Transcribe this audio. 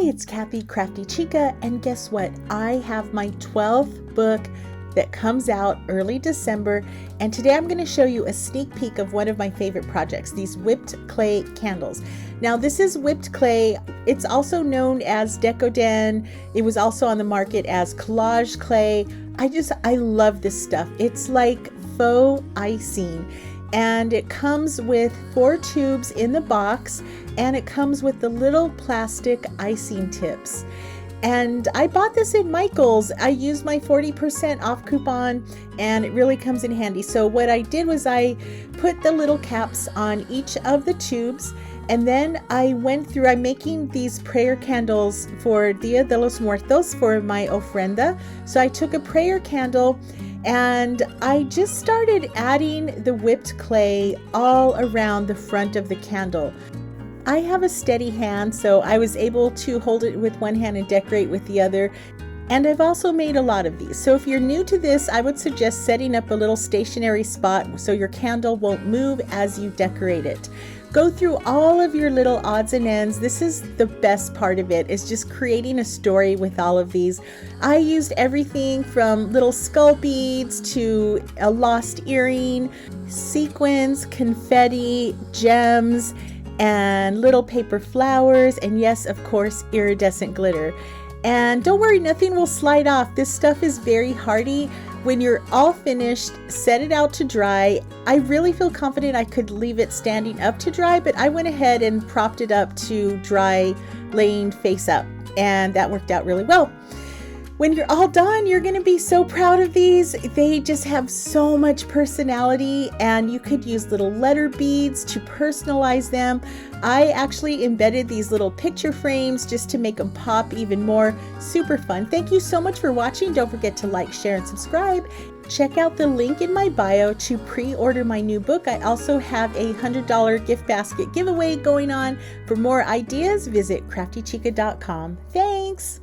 Hi, it's Kathy, Crafty Chica, and guess what? I have my 12th book that comes out early December, and today I'm going to show you a sneak peek of one of my favorite projects, these whipped clay candles. Now this is whipped clay. It's also known as decoden. It was also on the market as collage clay. I love this stuff. It's like faux icing. And it comes with 4 tubes in the box, and it comes with the little plastic icing tips. And I bought this at Michael's. I used my 40% off coupon, and it really comes in handy. So what I did was I put the little caps on each of the tubes, and then I'm making these prayer candles for Dia de Muertos for my ofrenda. So I took a prayer candle and I just started adding the whipped clay all around the front of the candle. I have a steady hand, so I was able to hold it with one hand and decorate with the other. And I've also made a lot of these. So if you're new to this, I would suggest setting up a little stationary spot so your candle won't move as you decorate it. Go through all of your little odds and ends. This is the best part of it, is just creating a story with all of these. I used everything from little skull beads to a lost earring, sequins, confetti, gems, and little paper flowers, and yes, of course, iridescent glitter. And don't worry, nothing will slide off. This stuff is very hardy. When you're all finished, set it out to dry. I really feel confident I could leave it standing up to dry, but I went ahead and propped it up to dry, laying face up, and that worked out really well. When you're all done, you're going to be so proud of these. They just have so much personality, and you could use little letter beads to personalize them. I actually embedded these little picture frames just to make them pop even more. Super fun. Thank you so much for watching. Don't forget to like, share, and subscribe. Check out the link in my bio to pre-order my new book. I also have a $100 gift basket giveaway going on. For more ideas, visit craftychica.com. Thanks!